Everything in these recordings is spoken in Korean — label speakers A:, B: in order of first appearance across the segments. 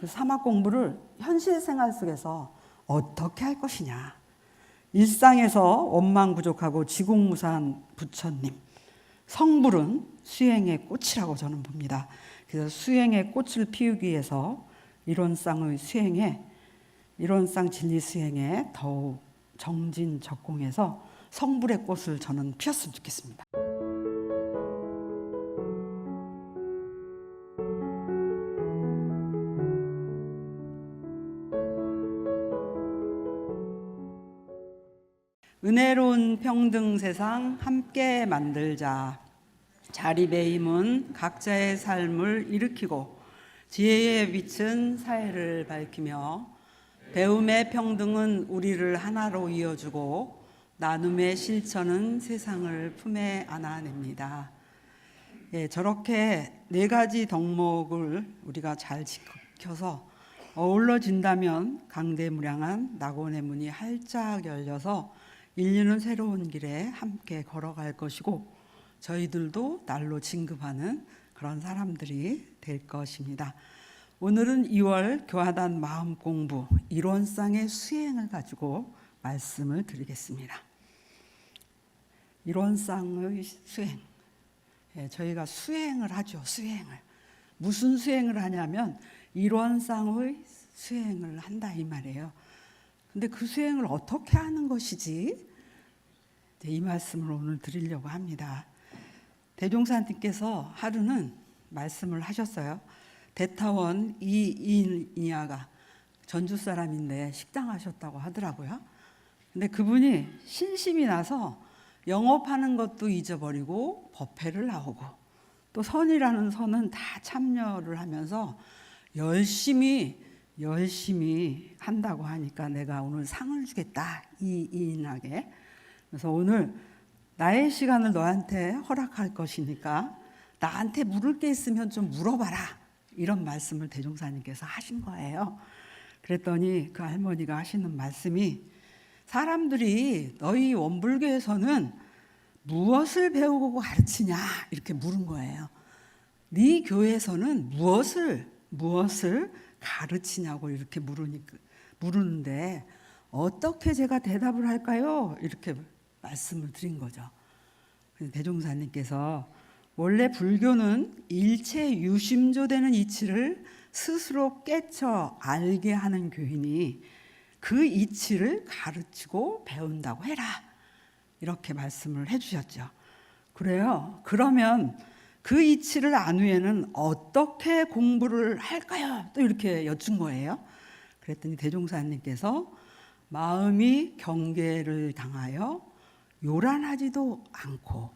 A: 그 사막 공부를 현실 생활 속에서 어떻게 할 것이냐. 일상에서 원망부족하고 지공무사한 부처님, 성불은 수행의 꽃이라고 저는 봅니다. 그래서 수행의 꽃을 피우기 위해서 이론상의 수행에, 이론상 진리 수행에 더욱 정진적공해서 성불의 꽃을 저는 피웠으면 좋겠습니다. 은혜로운 평등 세상 함께 만들자. 자립의 힘은 각자의 삶을 일으키고 지혜의 빛은 사회를 밝히며 배움의 평등은 우리를 하나로 이어주고 나눔의 실천은 세상을 품에 안아냅니다. 저렇게 4가지 덕목을 우리가 잘 지켜서 어우러진다면 강대무량한 낙원의 문이 활짝 열려서 인류는 새로운 길에 함께 걸어갈 것이고 저희들도 날로 진급하는 그런 사람들이 될 것입니다. 오늘은 2월 교화단 마음공부 이론상의 수행을 가지고 말씀을 드리겠습니다. 이론상의 수행. 저희가 수행을 하죠. 수행을. 무슨 수행을 하냐면 이론상의 수행을 한다 이 말이에요. 근데 그 수행을 어떻게 하는 것이지? 이 말씀을 오늘 드리려고 합니다. 대종사님께서 하루는 말씀을 하셨어요. 대타원 이인이야가 전주 사람인데 식당 하셨다고 하더라고요. 근데 그분이 신심이 나서 영업하는 것도 잊어버리고 법회를 나오고 또 선이라는 선은 다 참여를 하면서 열심히 한다고 하니까 내가 오늘 상을 주겠다 이인하게. 그래서 오늘 나의 시간을 너한테 허락할 것이니까 나한테 물을 게 있으면 좀 물어봐라 이런 말씀을 대종사님께서 하신 거예요. 그랬더니 그 할머니가 하시는 말씀이 사람들이 너희 원불교에서는 무엇을 배우고 가르치냐 이렇게 물은 거예요. 네 교회에서는 무엇을 가르치냐고 이렇게 물으는데 어떻게 제가 대답을 할까요? 이렇게 말씀을 드린 거죠. 대종사님께서 원래 불교는 일체 유심조되는 이치를 스스로 깨쳐 알게 하는 교인이 그 이치를 가르치고 배운다고 해라. 이렇게 말씀을 해주셨죠. 그래요. 그러면 그 이치를 안 후에는 어떻게 공부를 할까요? 또 이렇게 여쭌 거예요. 그랬더니 대종사님께서 마음이 경계를 당하여 요란하지도 않고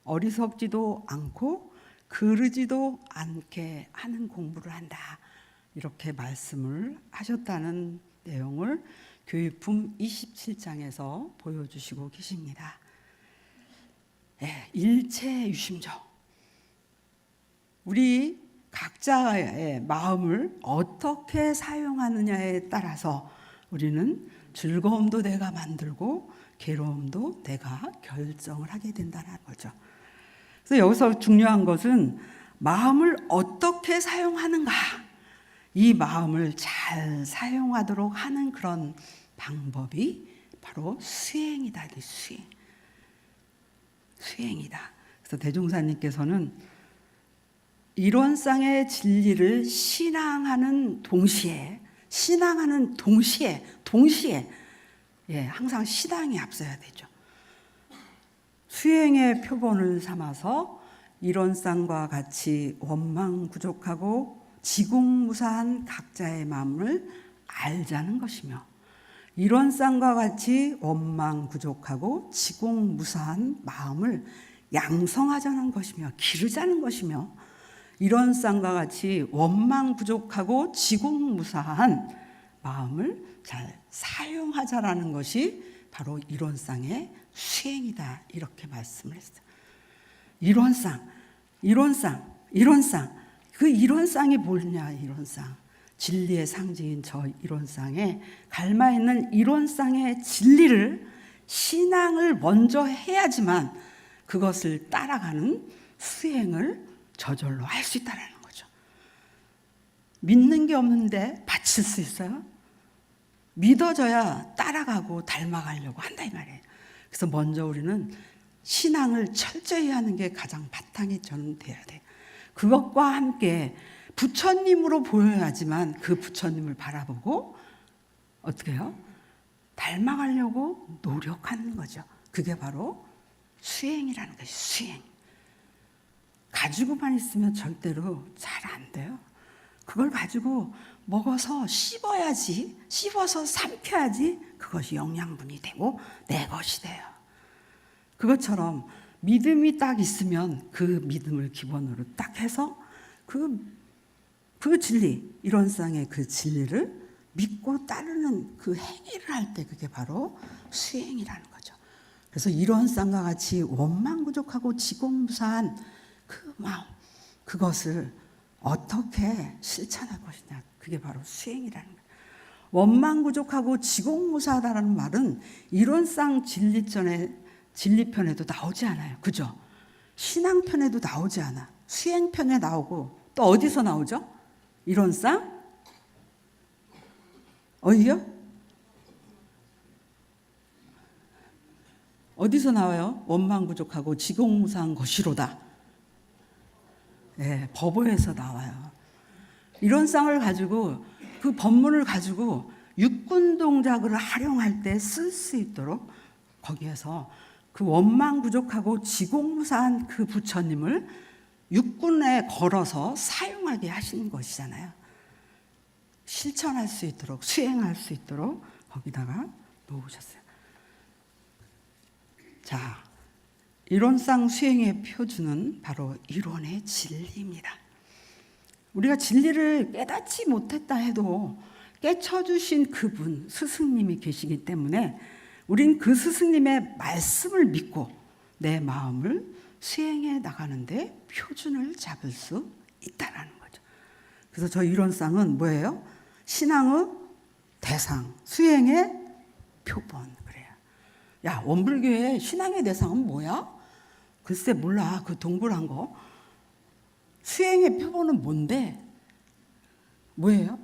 A: 어리석지도 않고 그르지도 않게 하는 공부를 한다. 이렇게 말씀을 하셨다는 내용을 교육품 27장에서 보여주시고 계십니다. 일체 유심조. 우리 각자의 마음을 어떻게 사용하느냐에 따라서 우리는 즐거움도 내가 만들고 괴로움도 내가 결정을 하게 된다는 거죠. 그래서 여기서 중요한 것은 마음을 어떻게 사용하는가. 이 마음을 잘 사용하도록 하는 그런 방법이 바로 수행이다. 수행이다. 그래서 대종사님께서는 이론상의 진리를 신앙하는 동시에 항상 신앙이 앞서야 되죠. 수행의 표본을 삼아서 이론상과 같이 원망부족하고 지공무사한 각자의 마음을 알자는 것이며 이론상과 같이 원망부족하고 지공무사한 마음을 양성하자는 것이며 기르자는 것이며 이론상과 같이 원망부족하고 지공무사한 마음을 잘 사용하자라는 것이 바로 이론상의 수행이다. 이렇게 말씀을 했어요. 이론상. 그 이론상이 뭐냐? 이론상. 진리의 상징인 저 이론상에 갈마있는 이론상의 진리를 신앙을 먼저 해야지만 그것을 따라가는 수행을 저절로 할 수 있다는 거죠. 믿는 게 없는데 바칠 수 있어요? 믿어져야 따라가고 닮아가려고 한다 이 말이에요. 그래서 먼저 우리는 신앙을 철저히 하는 게 가장 바탕이 저는 돼야 돼요. 그것과 함께 부처님으로 보여야지만 그 부처님을 바라보고 어떻게 해요? 닮아가려고 노력하는 거죠. 그게 바로 수행이라는 것이 수행. 가지고만 있으면 절대로 잘 안 돼요. 그걸 가지고 먹어서 씹어야지, 씹어서 삼켜야지 그것이 영양분이 되고 내 것이 돼요. 그것처럼 믿음이 딱 있으면 그 믿음을 기본으로 딱 해서 그 진리, 이론상의 그 진리를 믿고 따르는 그 행위를 할 때 그게 바로 수행이라는 거죠. 그래서 이론상과 같이 원망부족하고 지공무사한 그 마음, 그것을 어떻게 실천할 것이냐, 그게 바로 수행이라는 거예요. 원망부족하고 지공무사하다는 말은 이론상 진리편에도 나오지 않아요. 그죠? 신앙편에도 나오지 않아. 수행편에 나오고 또 어디서 나오죠? 이론상? 어디요? 어디서 나와요? 원망부족하고 지공무사한 것이로다. 네, 법어에서 나와요. 이론상을 가지고 그 법문을 가지고 육군 동작을 활용할 때 쓸 수 있도록 거기에서 그 원망부족하고 지공무사한 그 부처님을 육군에 걸어서 사용하게 하시는 것이잖아요. 실천할 수 있도록, 수행할 수 있도록 거기다가 놓으셨어요. 자, 이론상 수행의 표준은 바로 이론의 진리입니다. 우리가 진리를 깨닫지 못했다 해도 깨쳐주신 그분, 스승님이 계시기 때문에 우린 그 스승님의 말씀을 믿고 내 마음을 수행해 나가는데 표준을 잡을 수 있다는 거죠. 그래서 저 이론상은 뭐예요? 신앙의 대상, 수행의 표본. 그래요. 야, 원불교의 신앙의 대상은 뭐야? 글쎄 몰라. 그 동그란 거. 수행의 표본은 뭔데? 뭐예요?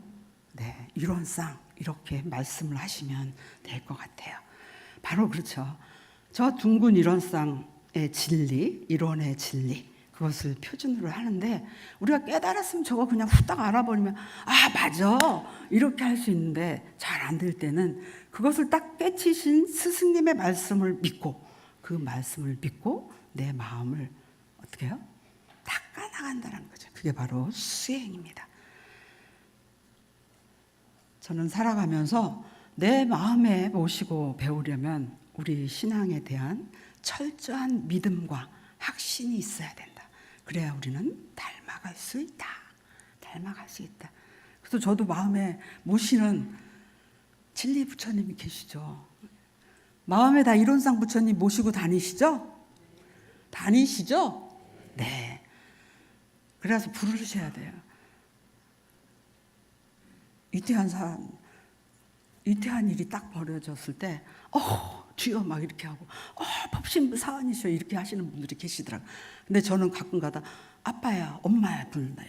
A: 네, 이론상 이렇게 말씀을 하시면 될 것 같아요. 바로 그렇죠. 저 둥근 이론상의 진리, 이론의 진리, 그것을 표준으로 하는데 우리가 깨달았으면 저거 그냥 후딱 알아버리면 아 맞아 이렇게 할 수 있는데 잘 안 될 때는 그것을 딱 깨치신 스승님의 말씀을 믿고 그 말씀을 믿고 내 마음을 어떻게 해요? 닦아나간다는 거죠. 그게 바로 수행입니다. 저는 살아가면서 내 마음에 모시고 배우려면 우리 신앙에 대한 철저한 믿음과 확신이 있어야 된다. 그래야 우리는 닮아갈 수 있다. 닮아갈 수 있다. 그래서 저도 마음에 모시는 진리 부처님이 계시죠. 마음에 다 이론상 부처님 모시고 다니시죠? 다니시죠? 네. 그래서 부르셔야 돼요. 위태한 일이 딱 벌어졌을 때 주여 막 이렇게 하고 법신부 사원이시여 이렇게 하시는 분들이 계시더라고요. 근데 저는 가끔 가다 아빠야 엄마야 부른다.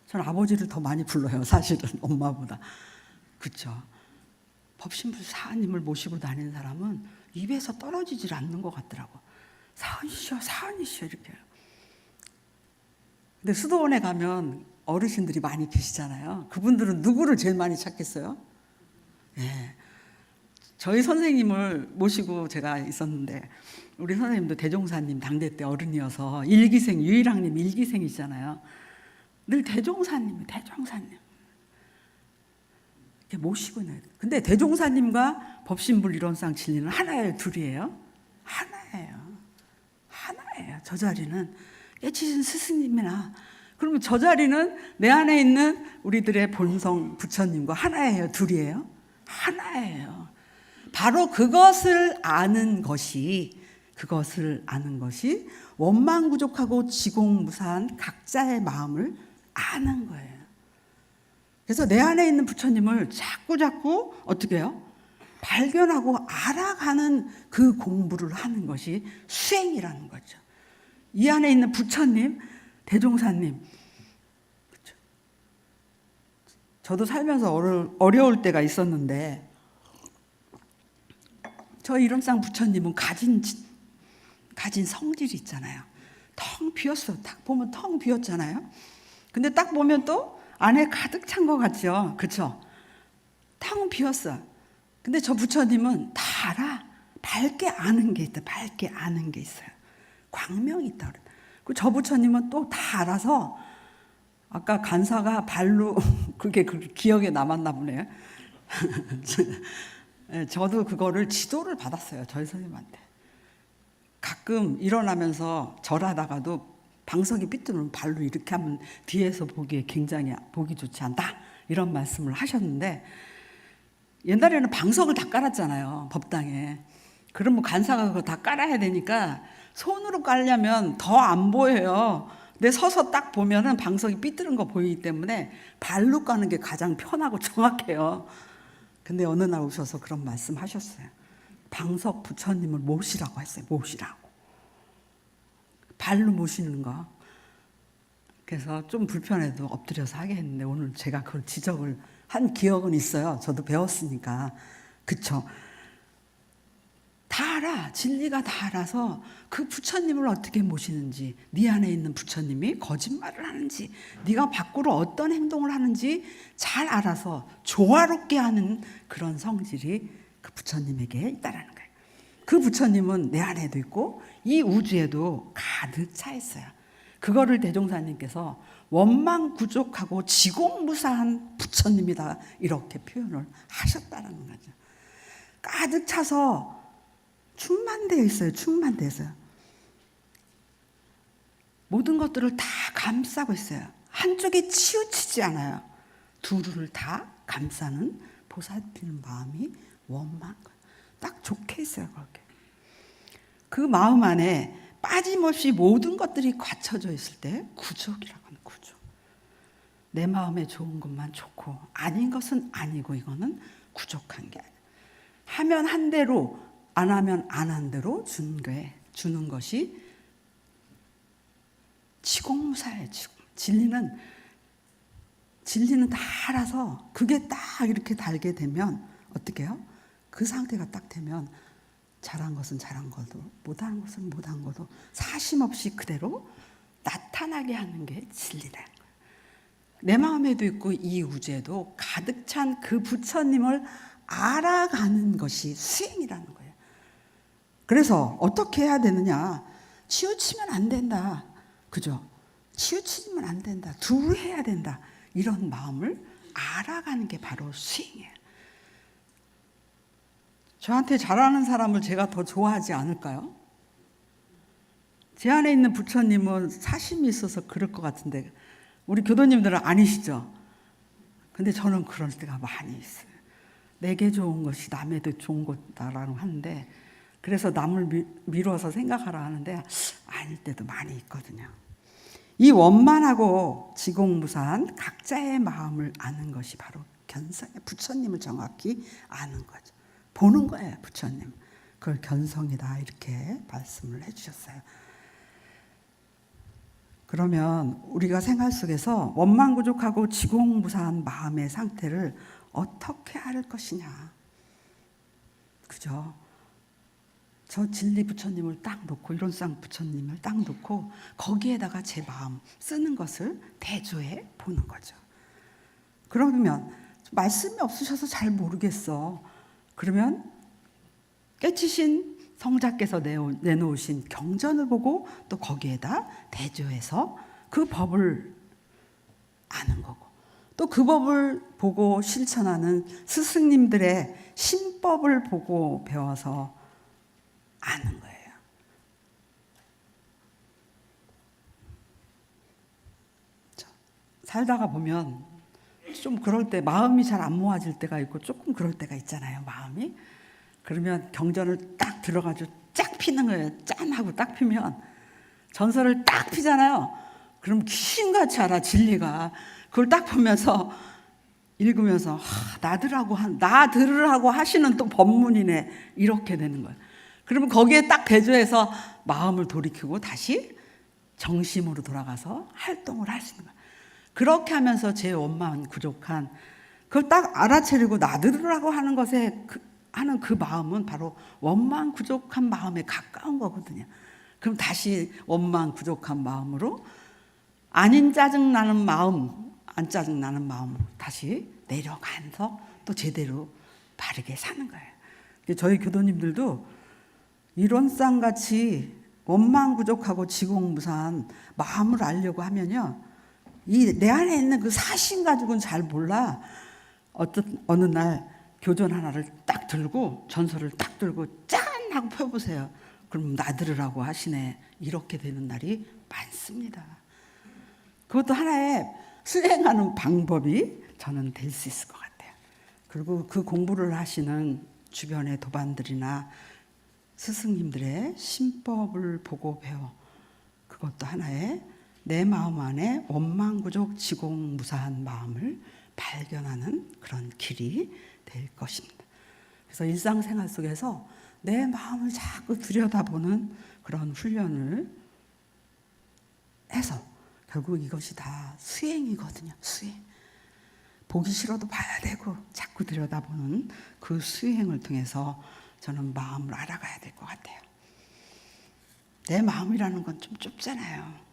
A: 저는 아버지를 더 많이 불러요. 사실은 엄마보다. 그렇죠. 법신부 사원님을 모시고 다니는 사람은 입에서 떨어지질 않는 것 같더라고. 사원이시여 사원이시여 이렇게. 근데 수도원에 가면 어르신들이 많이 계시잖아요. 그분들은 누구를 제일 많이 찾겠어요? 예. 저희 선생님을 모시고 제가 있었는데 우리 선생님도 대종사님 당대 때 어른이어서 유일학님 일기생이시잖아요. 늘 대종사님 이렇게 모시고 있는. 근데 대종사님과 법신불 이론상 진리는 하나예요, 둘이에요? 하나예요. 저 자리는 깨치신 스승님이나 그러면 저 자리는 내 안에 있는 우리들의 본성 부처님과 하나예요, 둘이에요? 하나예요. 바로 그것을 아는 것이 원망부족하고 지공무사한 각자의 마음을 아는 거예요. 그래서 내 안에 있는 부처님을 자꾸 어떻게 해요? 발견하고 알아가는 그 공부를 하는 것이 수행이라는 거죠. 이 안에 있는 부처님, 대종사님, 저도 살면서 어려울 때가 있었는데, 저 일원상 부처님은 가진 성질이 있잖아요. 텅 비었어. 딱 보면 텅 비었잖아요. 근데 딱 보면 또 안에 가득 찬 것 같죠. 그렇죠? 텅 비었어. 근데 저 부처님은 다 알아. 밝게 아는 게 있다. 밝게 아는 게 있어요. 광명이 있다. 저 부처님은 또 다 알아서, 아까 간사가 발로 그게 기억에 남았나 보네요. 저도 그거를 지도를 받았어요. 저희 선생님한테. 가끔 일어나면서 절하다가도 방석이 삐뚤면 발로 이렇게 하면 뒤에서 보기에 굉장히 보기 좋지 않다, 이런 말씀을 하셨는데, 옛날에는 방석을 다 깔았잖아요, 법당에. 그러면 간사가 그거 다 깔아야 되니까 손으로 깔려면 더 안 보여요. 근데 서서 딱 보면은 방석이 삐뚤은 거 보이기 때문에 발로 까는 게 가장 편하고 정확해요. 근데 어느 날 오셔서 그런 말씀 하셨어요. 방석 부처님을 모시라고 했어요. 모시라고. 발로 모시는 거. 그래서 좀 불편해도 엎드려서 하게 했는데, 오늘 제가 그걸 지적을 한 기억은 있어요. 저도 배웠으니까. 그쵸? 다 알아. 진리가 다 알아서 그 부처님을 어떻게 모시는지, 네 안에 있는 부처님이 거짓말을 하는지, 네가 밖으로 어떤 행동을 하는지 잘 알아서 조화롭게 하는 그런 성질이 그 부처님에게 있다라는 거예요. 그 부처님은 내 안에도 있고 이 우주에도 가득 차 있어요. 그거를 대종사님께서 원망구족하고 지공무사한 부처님이다, 이렇게 표현을 하셨다는 거죠. 가득 차서 충만되어 있어요. 충만되어 있어요. 모든 것들을 다 감싸고 있어요. 한쪽에 치우치지 않아요. 두루를 다 감싸는 보살피는 마음이 원망, 딱 좋게 있어요. 그렇게. 그 마음 안에 빠짐없이 모든 것들이 갖춰져 있을 때 구족이라고 하는 구족. 내 마음에 좋은 것만 좋고 아닌 것은 아니고, 이거는 구족한 게 아니에요. 하면 한 대로, 안 하면 안 한 대로 주는 것이 지공무사예요. 진리는 다 알아서 그게 딱 이렇게 달게 되면 어떻게 해요? 그 상태가 딱 되면 잘한 것은 잘한 것도, 못한 것은 못한 것도 사심 없이 그대로 나타나게 하는 게 진리다. 내 마음에도 있고 이 우주에도 가득 찬 그 부처님을 알아가는 것이 수행이라는 거예요. 그래서 어떻게 해야 되느냐? 치우치면 안 된다. 그죠? 치우치면 안 된다. 두루해야 된다. 이런 마음을 알아가는 게 바로 수행이에요. 저한테 잘하는 사람을 제가 더 좋아하지 않을까요? 제 안에 있는 부처님은 사심이 있어서 그럴 것 같은데, 우리 교도님들은 아니시죠? 근데 저는 그럴 때가 많이 있어요. 내게 좋은 것이 남에도 좋은 것다라고 하는데, 그래서 남을 미뤄서 생각하라 하는데 아닐 때도 많이 있거든요. 이 원만하고 지공무사한 각자의 마음을 아는 것이 바로 견성의, 부처님을 정확히 아는 거죠. 보는 거예요, 부처님. 그걸 견성이다, 이렇게 말씀을 해주셨어요. 그러면 우리가 생활 속에서 원망구족하고 지공무사한 마음의 상태를 어떻게 알 것이냐. 그죠? 저 진리 부처님을 딱 놓고, 일원상 부처님을 딱 놓고 거기에다가 제 마음 쓰는 것을 대조해 보는 거죠. 그러면 말씀이 없으셔서 잘 모르겠어. 그러면 깨치신 성자께서 내놓으신 경전을 보고 또 거기에다 대조해서 그 법을 아는 거고, 또 그 법을 보고 실천하는 스승님들의 신법을 보고 배워서 아는 거예요. 살다가 보면 좀 그럴 때 마음이 잘 안 모아질 때가 있고 조금 그럴 때가 있잖아요, 마음이. 그러면 경전을 딱 들어가지고 쫙 피는 거예요. 짠 하고 딱 피면 전설을 딱 피잖아요. 그럼 귀신같이 알아, 진리가. 그걸 딱 보면서 읽으면서 나 들으라고 하시는 또 법문이네, 이렇게 되는 거예요. 그러면 거기에 딱 대조해서 마음을 돌이키고 다시 정심으로 돌아가서 활동을 할 수 있는 거예요. 그렇게 하면서 제 원망 부족한 그걸 딱 알아차리고 나들으라고 하는 것에 하는 그 마음은 바로 원망 부족한 마음에 가까운 거거든요. 그럼 다시 원망 부족한 마음으로 아닌 짜증나는 마음, 안 짜증나는 마음으로 다시 내려가서 또 제대로 바르게 사는 거예요. 저희 교도님들도 이론상같이 원망 부족하고 지공무사한 마음을 알려고 하면요, 이 내 안에 있는 그 사심 가지고는 잘 몰라. 어느 날 교전 하나를 딱 들고 전설을 딱 들고 짠 하고 펴보세요. 그럼 나들으라고 하시네. 이렇게 되는 날이 많습니다. 그것도 하나의 수행하는 방법이 저는 될 수 있을 것 같아요. 그리고 그 공부를 하시는 주변의 도반들이나 스승님들의 신법을 보고 배워, 그것도 하나의 내 마음 안에 원망부족 지공무사한 마음을 발견하는 그런 길이 될 것입니다. 그래서 일상생활 속에서 내 마음을 자꾸 들여다보는 그런 훈련을 해서 결국 이것이 다 수행이거든요. 수행. 보기 싫어도 봐야 되고 자꾸 들여다보는 그 수행을 통해서 저는 마음을 알아가야 될 것 같아요. 내 마음이라는 건 좀 좁잖아요.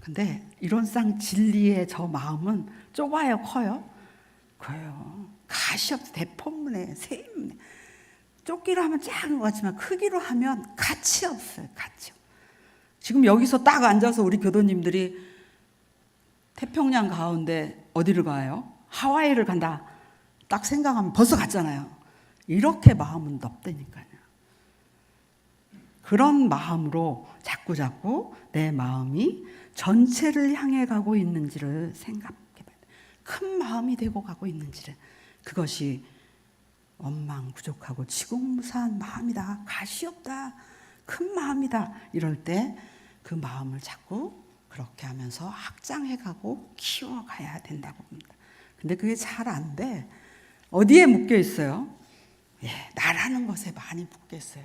A: 근데 이론상 진리의 저 마음은 좁아요, 커요? 커요. 가시 없어. 대포문에, 세문에. 좁기로 하면 작은 것 같지만 크기로 하면 가치 없어요. 가치. 지금 여기서 딱 앉아서 우리 교도님들이 태평양 가운데 어디를 가요? 하와이를 간다. 딱 생각하면 벌써 갔잖아요. 이렇게 마음은 넓다니까요. 그런 마음으로 자꾸 내 마음이 전체를 향해 가고 있는지를 생각해봐야 돼요. 큰 마음이 되고 가고 있는지를. 그것이 원망 부족하고 지공무사한 마음이다. 가시 없다. 큰 마음이다. 이럴 때 그 마음을 자꾸 그렇게 하면서 확장해가고 키워가야 된다고 봅니다. 근데 그게 잘 안 돼. 어디에 묶여 있어요? 나라는 것에 많이 묶여 있어요.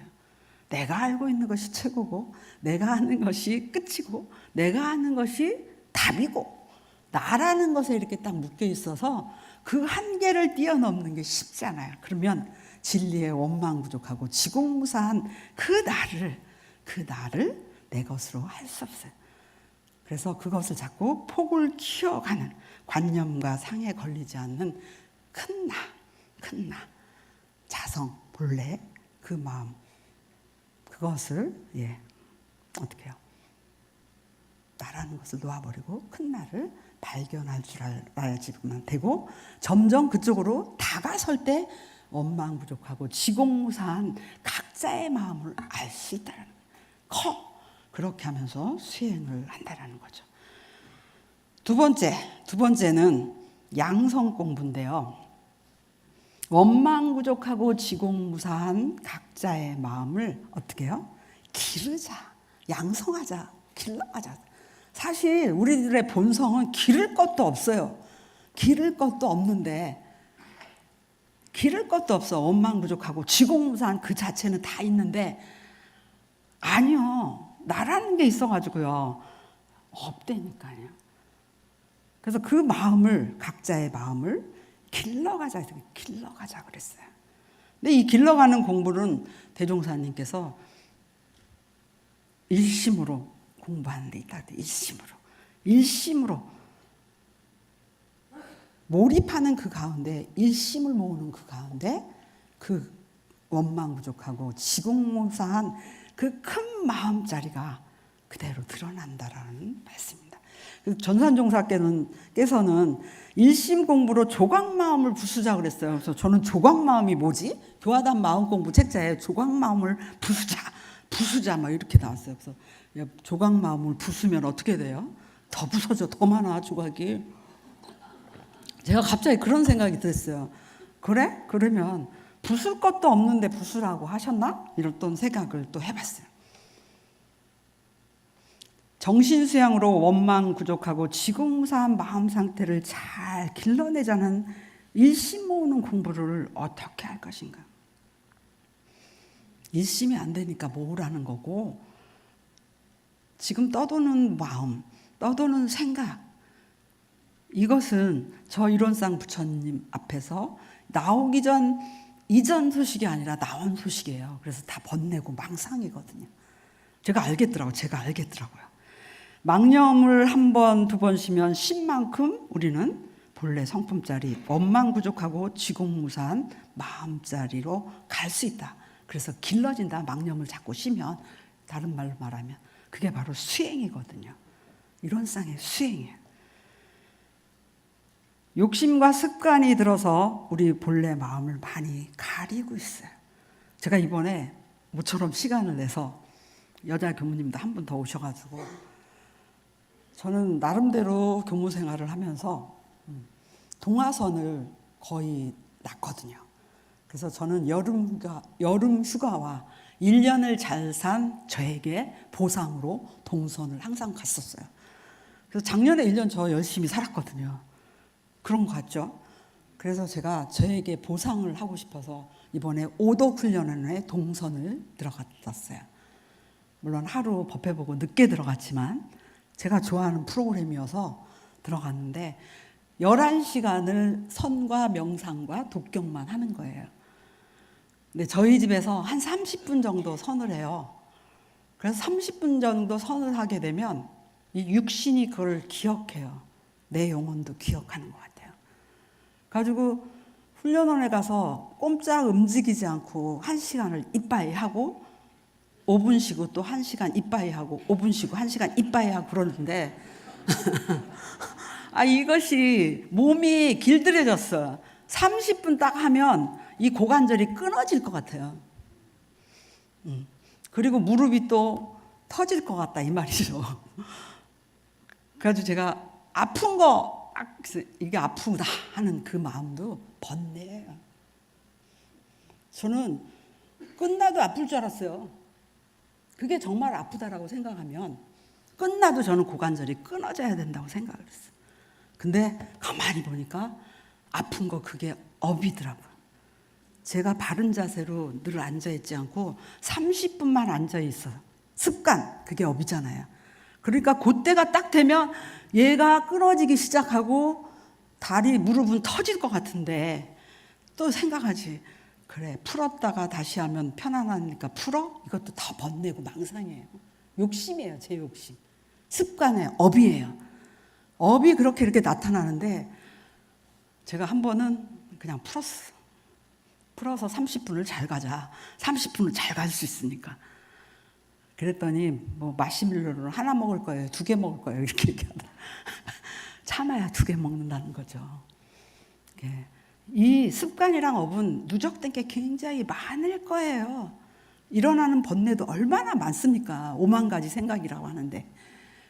A: 내가 알고 있는 것이 최고고, 내가 아는 것이 끝이고, 내가 아는 것이 답이고, 나라는 것에 이렇게 딱 묶여 있어서 그 한계를 뛰어넘는 게 쉽지 않아요. 그러면 진리의 원망 부족하고 지공무사한 그 나를 내 것으로 할 수 없어요. 그래서 그것을 자꾸 폭을 키워가는, 관념과 상에 걸리지 않는 큰 나, 자성, 본래 그 마음, 그것을 어떻게 해요? 나라는 것을 놓아버리고 큰 나를 발견할 줄 알아야지만 되고, 점점 그쪽으로 다가설 때 원망 부족하고 지공무사한 각자의 마음을 알 수 있다는 거예요. 그렇게 하면서 수행을 한다는 거죠. 두 번째는 양성 공부인데요. 원망 부족하고 지공무사한 각자의 마음을 어떻게 해요? 기르자, 양성하자, 길러가자. 사실 우리들의 본성은 기를 것도 없어요. 기를 것도 없는데, 기를 것도 없어. 원망 부족하고 지공무사한 그 자체는 다 있는데, 아니요, 나라는 게 있어가지고요, 없다니까요. 그래서 그 마음을, 각자의 마음을 길러가자 그랬어요. 근데 이 길러가는 공부는 대종사님께서 일심으로 공부하는 데 있다. 일심으로 몰입하는 그 가운데, 일심을 모으는 그 가운데 그 원망 부족하고 지공무사한 그 큰 마음자리가 그대로 드러난다라는 말씀입니다. 전산종사께서는 일심 공부로 조각마음을 부수자 그랬어요. 그래서 저는 조각마음이 뭐지? 교화단 마음공부 책자에 조각마음을 부수자 막 이렇게 나왔어요. 그래서 조각마음을 부수면 어떻게 돼요? 더 부서져, 더 많아 조각이. 제가 갑자기 그런 생각이 들었어요. 그래? 그러면 부술 것도 없는데 부수라고 하셨나? 이랬던 생각을 또 해봤어요. 정신수양으로 원망 부족하고 지공무사한 마음 상태를 잘 길러내자는 일심 모으는 공부를 어떻게 할 것인가? 일심이 안 되니까 모으라는 거고, 지금 떠도는 마음, 떠도는 생각, 이것은 저 이론상 부처님 앞에서 나오기 전 이전 소식이 아니라 나온 소식이에요. 그래서 다 번뇌고 망상이거든요. 제가 알겠더라고요. 망념을 한 번, 두 번 쉬면 신만큼 우리는 본래 성품짜리 원망부족하고 지공무사한 마음짜리로 갈 수 있다. 그래서 길러진다. 망념을 자꾸 쉬면, 다른 말로 말하면 그게 바로 수행이거든요. 이론상의 수행이에요. 욕심과 습관이 들어서 우리 본래 마음을 많이 가리고 있어요. 제가 이번에 모처럼 시간을 내서 여자 교무님도 한 분 더 오셔가지고, 저는 나름대로 교무 생활을 하면서 동화선을 거의 났거든요. 그래서 저는 여름 휴가와 1년을 잘 산 저에게 보상으로 동선을 항상 갔었어요. 그래서 작년에 1년 저 열심히 살았거든요. 그런 거 같죠? 그래서 제가 저에게 보상을 하고 싶어서 이번에 오독 훈련원에 동선을 들어갔었어요. 물론 하루 법회 보고 늦게 들어갔지만 제가 좋아하는 프로그램이어서 들어갔는데 11시간을 선과 명상과 독경만 하는 거예요. 근데 저희 집에서 한 30분 정도 선을 해요. 그래서 30분 정도 선을 하게 되면 이 육신이 그걸 기억해요. 내 영혼도 기억하는 것 같아요. 가지고 훈련원에 가서 꼼짝 움직이지 않고 1시간을 이빠이 하고 5분 쉬고 또 1시간 이빠이 하고 5분 쉬고 1시간 이빠이 하고 그러는데 이것이 몸이 길들여졌어요. 30분 딱 하면 이 고관절이 끊어질 것 같아요. 그리고 무릎이 또 터질 것 같다 이 말이죠. 그래가지고 제가 아픈 거 이게 아프다 하는 그 마음도 번뇌예요. 저는 끝나도 아플 줄 알았어요. 그게 정말 아프다라고 생각하면 끝나도 저는 고관절이 끊어져야 된다고 생각을 했어요. 근데 가만히 보니까 아픈 거 그게 업이더라고요. 제가 바른 자세로 늘 앉아있지 않고 30분만 앉아있어요. 습관, 그게 업이잖아요. 그러니까 그때가 딱 되면 얘가 끊어지기 시작하고 다리, 무릎은 터질 것 같은데 또 생각하지. 그래, 풀었다가 다시 하면 편안하니까 풀어? 이것도 다 번뇌고 망상이에요. 욕심이에요, 제 욕심. 습관의 업이에요. 업이 그렇게 이렇게 나타나는데 제가 한 번은 그냥 풀었어. 풀어서 30분을 잘 가자. 30분을 잘 갈 수 있으니까. 그랬더니 뭐 마시멜로를 하나 먹을 거예요, 2개 먹을 거예요 이렇게 얘기하다. 참아야 2개 먹는다는 거죠. 이 습관이랑 업은 누적된 게 굉장히 많을 거예요. 일어나는 번뇌도 얼마나 많습니까? 5만 가지 생각이라고 하는데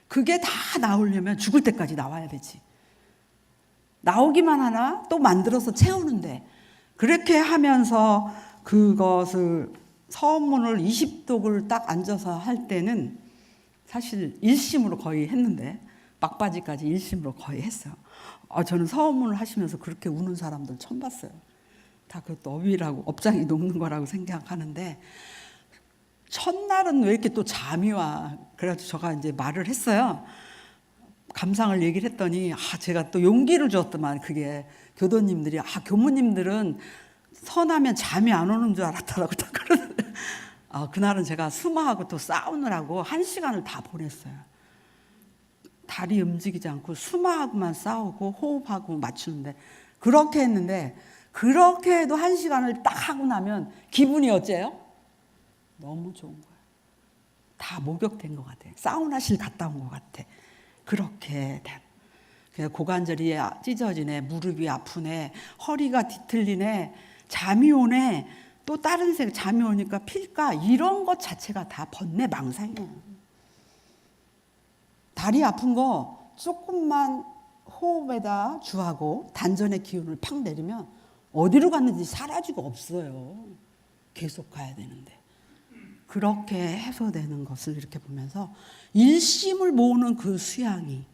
A: 그게 다 나오려면 죽을 때까지 나와야 되지. 나오기만 하나 또 만들어서 채우는데 그렇게 하면서 그것을 서문을 20독을 딱 앉아서 할 때는 사실 일심으로 거의 했는데 막바지까지 일심으로 거의 했어요. 저는 서문을 하시면서 그렇게 우는 사람들 처음 봤어요. 다 그것도 업이라고, 업장이 녹는 거라고 생각하는데 첫날은 왜 이렇게 또 잠이 와. 그래가지고 제가 이제 말을 했어요. 감상을 얘기를 했더니 제가 또 용기를 줬더만 그게 교도님들이 교무님들은 선하면 잠이 안 오는 줄 알았다라고 딱 그러는데 그날은 제가 수마하고 또 싸우느라고 1시간을 다 보냈어요. 다리 움직이지 않고 수마하고만 싸우고 호흡하고 맞추는데 그렇게 했는데 그렇게 해도 1시간을 딱 하고 나면 기분이 어째요? 너무 좋은 거예요. 다 목욕된 것 같아요. 사우나실 갔다 온 것 같아. 그렇게 고관절이 찢어지네, 무릎이 아프네, 허리가 뒤틀리네, 잠이 오네, 또 다른 생 잠이 오니까 필까, 이런 것 자체가 다 번뇌 망상이에요. 다리 아픈 거 조금만 호흡에다 주하고 단전의 기운을 팍 내리면 어디로 갔는지 사라지고 없어요. 계속 가야 되는데. 그렇게 해소되는 것을 이렇게 보면서 일심을 모으는 그 수양이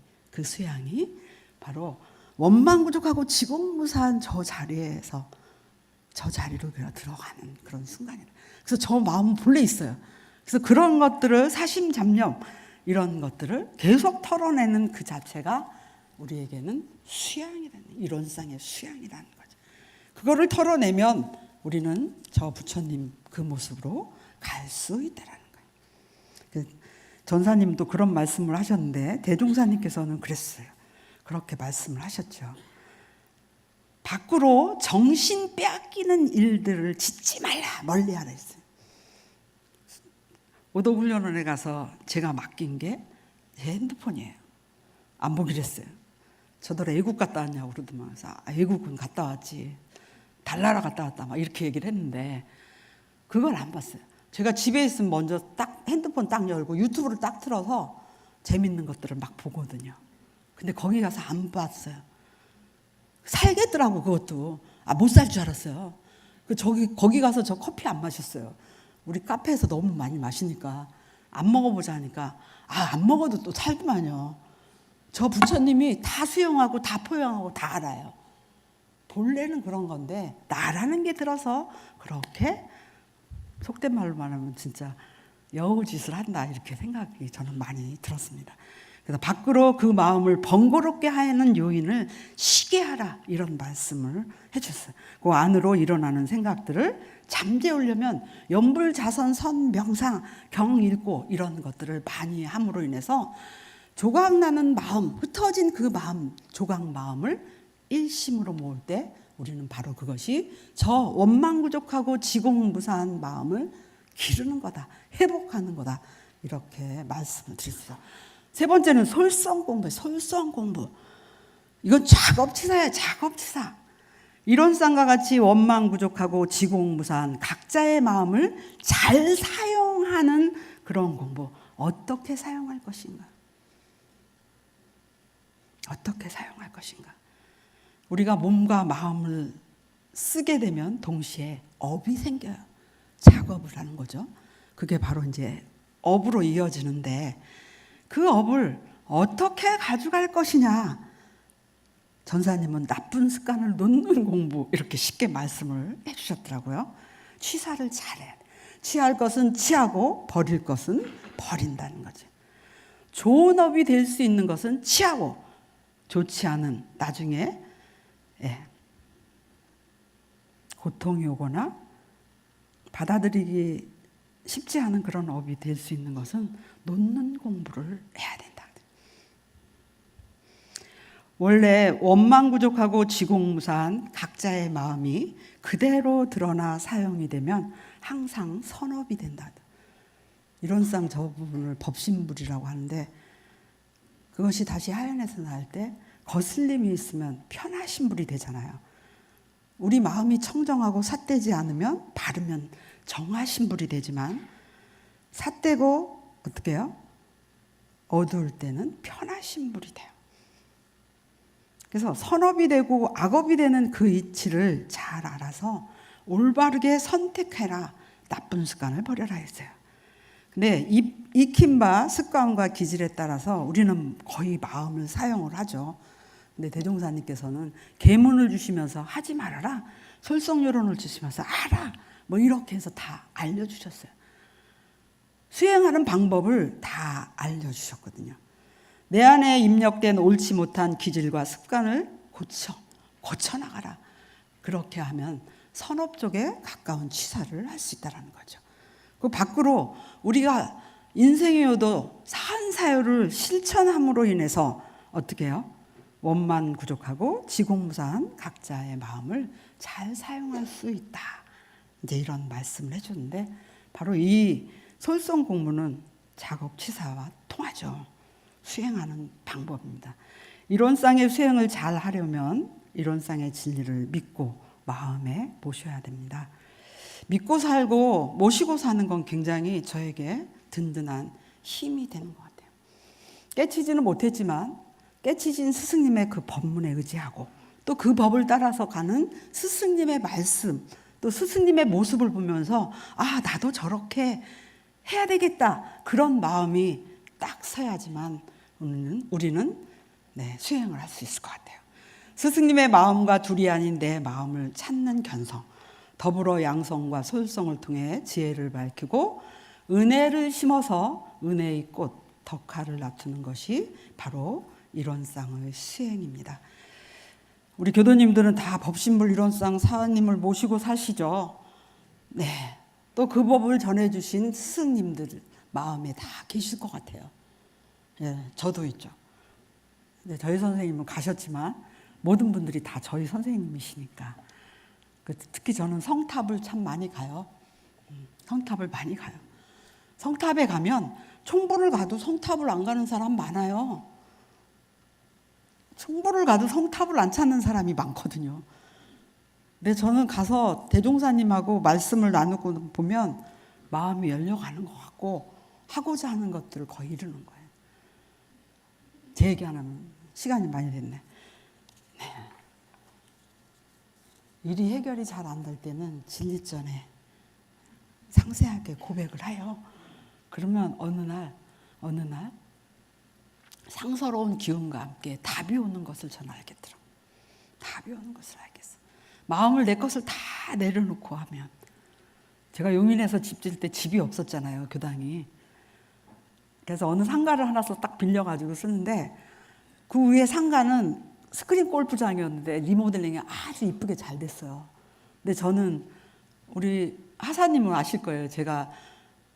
A: 바로 원망부족하고 지공무사한 저 자리에서 저 자리로 들어가는 그런 순간이다. 그래서 저 마음은 본래 있어요. 그래서 그런 것들을 사심잡념 이런 것들을 계속 털어내는 그 자체가 우리에게는 수양이라는, 이론상의 수양이라는 거죠. 그거를 털어내면 우리는 저 부처님 그 모습으로 갈 수 있다라는 거예요. 전사님도 그런 말씀을 하셨는데 대종사님께서는 그랬어요. 그렇게 말씀을 하셨죠. 밖으로 정신 빼앗기는 일들을 짓지 말라, 멀리 하라 했어요. 오도훈련원에 가서 제가 맡긴 게 제 핸드폰이에요. 안 보기로 했어요. 저들 애국 갔다 왔냐고 그러더만. 그래서 애국은 갔다 왔지, 달나라 갔다 왔다 막 이렇게 얘기를 했는데 그걸 안 봤어요. 제가 집에 있으면 먼저 딱 핸드폰 딱 열고 유튜브를 딱 틀어서 재밌는 것들을 막 보거든요. 근데 거기 가서 안 봤어요. 살겠더라고. 그것도 못 살 줄 알았어요. 거기 가서 저 커피 안 마셨어요. 우리 카페에서 너무 많이 마시니까 안 먹어보자 하니까 안 먹어도 또 살더만요. 저 부처님이 다 수용하고 다 포용하고 다 알아요. 본래는 그런 건데 나라는 게 들어서 그렇게 속된 말로 말하면 진짜 여우짓을 한다, 이렇게 생각이 저는 많이 들었습니다. 그래서 밖으로 그 마음을 번거롭게 하는 요인을 쉬게 하라, 이런 말씀을 해주셨어요. 그 안으로 일어나는 생각들을 잠재우려면 연불자선 선명상 경 읽고 이런 것들을 많이 함으로 인해서 조각나는 마음, 흩어진 그 마음, 조각 마음을 일심으로 모을 때 우리는 바로 그것이 저 원망부족하고 지공무사한 마음을 기르는 거다, 회복하는 거다, 이렇게 말씀을 드렸어요. 세 번째는 솔성 공부예요. 솔성 공부. 이건 작업치사예요. 작업치사. 이론상과 같이 원망부족하고 지공무사한 각자의 마음을 잘 사용하는 그런 공부. 어떻게 사용할 것인가? 어떻게 사용할 것인가? 우리가 몸과 마음을 쓰게 되면 동시에 업이 생겨요. 작업을 하는 거죠. 그게 바로 이제 업으로 이어지는데 그 업을 어떻게 가져갈 것이냐. 전사님은 나쁜 습관을 놓는 공부, 이렇게 쉽게 말씀을 해주셨더라고요. 취사를 잘해. 취할 것은 취하고 버릴 것은 버린다는 거죠. 좋은 업이 될 수 있는 것은 취하고, 좋지 않은 나중에 고통이 오거나 받아들이기 쉽지 않은 그런 업이 될 수 있는 것은 놓는 공부를 해야 된다. 원래 원망부족하고 지공무사한 각자의 마음이 그대로 드러나 사용이 되면 항상 선업이 된다. 이론상 저 부분을 법신불이라고 하는데, 그것이 다시 하연에서 나올 때 거슬림이 있으면 편하신불이 되잖아요. 우리 마음이 청정하고 삿되지 않으면 바르면 정하신불이 되지만, 삿되고 어떻게 해요? 어두울 때는 편하신불이 돼요. 그래서 선업이 되고 악업이 되는 그 이치를 잘 알아서 올바르게 선택해라. 나쁜 습관을 버려라 했어요. 근데 익힌 바 습관과 기질에 따라서 우리는 거의 마음을 사용을 하죠. 근데 대종사님께서는 계문을 주시면서 하지 말아라, 솔성요론을 주시면서 알아, 뭐 이렇게 해서 다 알려주셨어요. 수행하는 방법을 다 알려주셨거든요. 내 안에 입력된 옳지 못한 기질과 습관을 고쳐나가라. 그렇게 하면 선업 쪽에 가까운 취사를 할 수 있다는 거죠. 그 밖으로 우리가 인생의 요도 사한사유를 실천함으로 인해서 어떻게 해요? 원만구족하고 지공무사한 각자의 마음을 잘 사용할 수 있다. 이제 이런 말씀을 해주는데, 바로 이 솔성 공부는 작업치사와 통하죠. 수행하는 방법입니다. 이론상의 수행을 잘 하려면 이론상의 진리를 믿고 마음에 모셔야 됩니다. 믿고 살고 모시고 사는 건 굉장히 저에게 든든한 힘이 되는 것 같아요. 깨치지는 못했지만 깨치진 스승님의 그 법문에 의지하고, 또 그 법을 따라서 가는 스승님의 말씀, 또 스승님의 모습을 보면서 나도 저렇게 해야 되겠다, 그런 마음이 딱 서야지만 우리는 수행을 할 수 있을 것 같아요. 스승님의 마음과 둘이 아닌 내 마음을 찾는 견성, 더불어 양성과 솔성을 통해 지혜를 밝히고 은혜를 심어서 은혜의 꽃 덕화를 놔두는 것이 바로 이론상의 수행입니다. 우리 교도님들은 다 법신불 이론상 사님을 모시고 사시죠. 네. 또 그 법을 전해주신 스승님들 마음에 다 계실 것 같아요. 예, 저도 있죠. 근데 저희 선생님은 가셨지만 모든 분들이 다 저희 선생님이시니까. 특히 저는 성탑을 참 많이 가요. 성탑을 많이 가요. 성탑에 가면 총보를 가도 성탑을 안 가는 사람 많아요. 총보를 가도 성탑을 안 찾는 사람이 많거든요. 근데 저는 가서 대종사님하고 말씀을 나누고 보면 마음이 열려가는 것 같고 하고자 하는 것들을 거의 이루는 거예요. 제 얘기 하면 시간이 많이 됐네. 네. 일이 해결이 잘 안 될 때는 진리 전에 상세하게 고백을 해요. 그러면 어느 날 상서로운 기운과 함께 답이 오는 것을 저는 알겠더라고요. 답이 오는 것을 알겠어. 마음을 내 것을 다 내려놓고 하면, 제가 용인에서 집 질 때 집이 없었잖아요, 교당이. 그래서 어느 상가를 하나서 딱 빌려가지고 쓰는데 그 위에 상가는 스크린 골프장이었는데 리모델링이 아주 이쁘게 잘 됐어요. 근데 저는 우리 하사님은 아실 거예요. 제가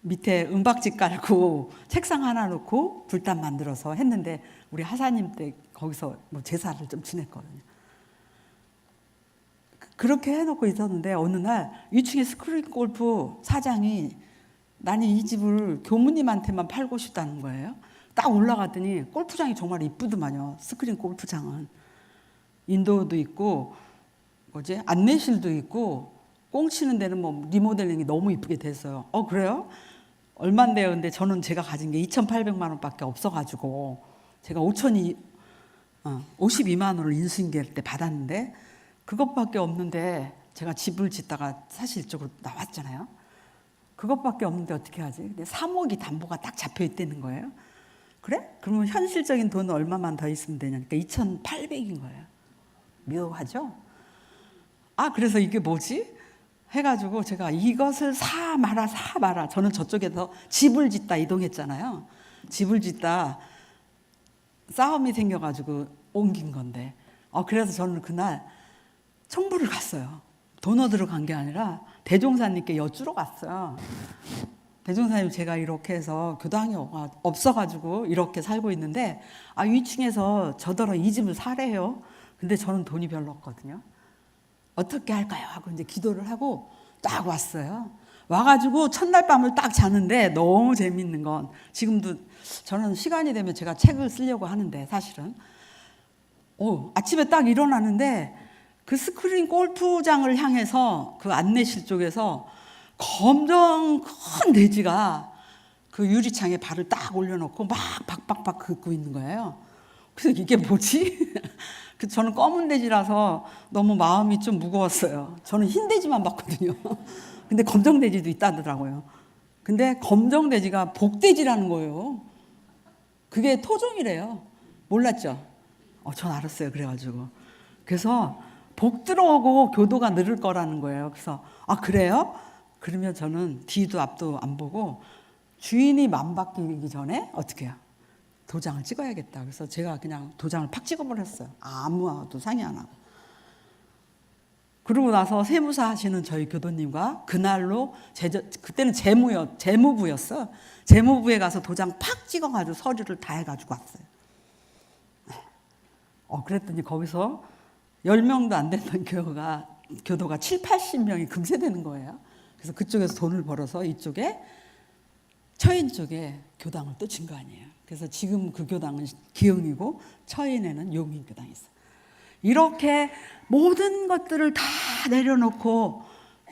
A: 밑에 은박지 깔고 책상 하나 놓고 불단 만들어서 했는데 우리 하사님 때 거기서 뭐 제사를 좀 지냈거든요. 그렇게 해놓고 있었는데 어느 날 2층에 스크린 골프 사장이 나는 이 집을 교무님한테만 팔고 싶다는 거예요. 딱 올라갔더니 골프장이 정말 이쁘더만요. 스크린 골프장은 인도도 있고 안내실도 있고 꽁 치는 데는 뭐 리모델링이 너무 이쁘게 됐어요. 그래요? 얼마인데요? 근데 저는 제가 가진 게 2,800만 원밖에 없어가지고 제가 52만 원을 인수인계할 때 받았는데 그것밖에 없는데 제가 집을 짓다가 사실 이쪽으로 나왔잖아요. 그것밖에 없는데 어떻게 하지? 근데 3억이 담보가 딱 잡혀 있다는 거예요. 그래? 그러면 현실적인 돈 얼마만 더 있으면 되냐니까 2,800인 거예요. 묘하죠? 그래서 이게 뭐지? 해가지고 제가 이것을 사 마라. 저는 저쪽에서 집을 짓다 이동했잖아요. 집을 짓다 싸움이 생겨가지고 옮긴 건데. 그래서 저는 그날 청부를 갔어요. 돈 얻으러 간 게 아니라 대종사님께 여쭈러 갔어요. 대종사님, 제가 이렇게 해서 교당이 없어가지고 이렇게 살고 있는데 2층에서 저더러 이 집을 사래요. 근데 저는 돈이 별로 없거든요. 어떻게 할까요? 하고 이제 기도를 하고 딱 왔어요. 와가지고 첫날 밤을 딱 자는데 너무 재밌는 건 지금도 저는 시간이 되면 제가 책을 쓰려고 하는데 사실은 아침에 딱 일어나는데 그 스크린 골프장을 향해서 그 안내실 쪽에서 검정 큰 돼지가 그 유리창에 발을 딱 올려놓고 막 박박박 긋고 있는 거예요. 그래서 이게 뭐지? 저는 검은 돼지라서 너무 마음이 좀 무거웠어요. 저는 흰 돼지만 봤거든요. 근데 검정 돼지도 있다더라고요. 근데 검정 돼지가 복돼지라는 거예요. 그게 토종이래요. 몰랐죠? 전 알았어요. 그래서 복 들어오고 교도가 늘을 거라는 거예요. 그래서 그래요? 그러면 저는 뒤도 앞도 안 보고 주인이 맘 바뀌기 전에 어떻게 해요? 도장을 찍어야겠다. 그래서 제가 그냥 도장을 팍 찍어버렸어요. 아무와도 상의 안 하고. 그러고 나서 세무사 하시는 저희 교도님과 그날로 그때는 재무부였어. 재무부에 가서 도장 팍 찍어가지고 서류를 다 해가지고 왔어요. 그랬더니 거기서 10명도 안 됐던 교도가 7, 80명이 금세되는 거예요. 그래서 그쪽에서 돈을 벌어서 이쪽에 처인 쪽에 교당을 또 준 거 아니에요. 그래서 지금 그 교당은 기흥이고 처인에는 용인 교당이 있어요. 이렇게 모든 것들을 다 내려놓고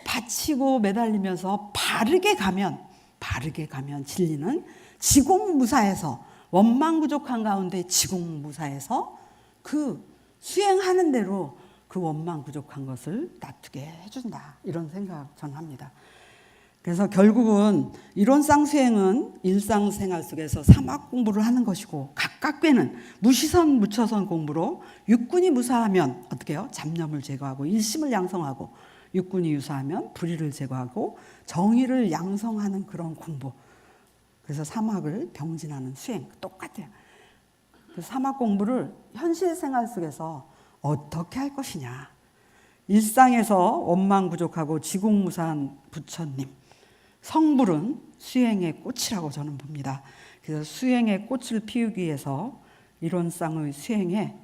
A: 바치고 매달리면서 바르게 가면 진리는 지공무사에서 원망부족한 가운데 지공무사에서 그 수행하는 대로 그 원망부족한 것을 놔두게 해준다. 이런 생각 저는 합니다. 그래서 결국은 이론상 수행은 일상생활 속에서 사막 공부를 하는 것이고 각각괴는 무시선 무처선 공부로 육군이 무사하면 어떻게 해요? 잡념을 제거하고 일심을 양성하고 육군이 유사하면 불의를 제거하고 정의를 양성하는 그런 공부. 그래서 사막을 병진하는 수행 똑같아요. 그 사막 공부를 현실 생활 속에서 어떻게 할 것이냐. 일상에서 원망 부족하고 지공무사한 부처님, 성불은 수행의 꽃이라고 저는 봅니다. 그래서 수행의 꽃을 피우기 위해서 이론상의 수행에,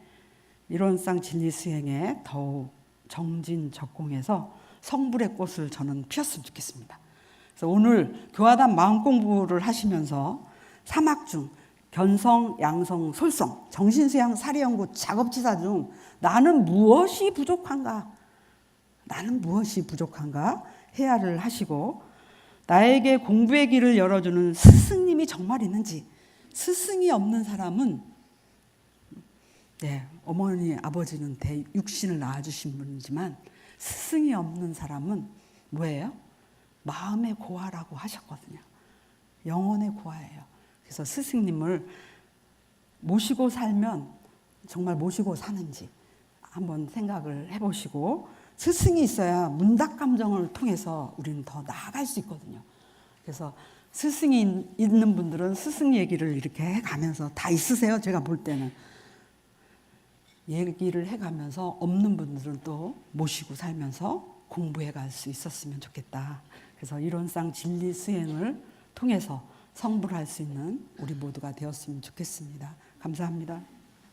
A: 이론상 진리 수행에 더욱 정진적공해서 성불의 꽃을 저는 피웠으면 좋겠습니다. 그래서 오늘 교화단 마음 공부를 하시면서 사막 중 견성, 양성, 솔성, 정신수양, 사리연구, 작업지사 중 나는 무엇이 부족한가? 나는 무엇이 부족한가? 헤아를 하시고 나에게 공부의 길을 열어주는 스승님이 정말 있는지, 스승이 없는 사람은 어머니, 아버지는 육신을 낳아주신 분이지만 스승이 없는 사람은 뭐예요? 마음의 고아라고 하셨거든요. 영혼의 고아예요. 그래서 스승님을 모시고 살면 정말 모시고 사는지 한번 생각을 해보시고, 스승이 있어야 문답 감정을 통해서 우리는 더 나아갈 수 있거든요. 그래서 스승이 있는 분들은 스승 얘기를 이렇게 해가면서 다 있으세요. 제가 볼 때는 얘기를 해가면서 없는 분들은 또 모시고 살면서 공부해 갈 수 있었으면 좋겠다. 그래서 이론상 진리 수행을 통해서 성불할 수 있는 우리 모두가 되었으면 좋겠습니다. 감사합니다.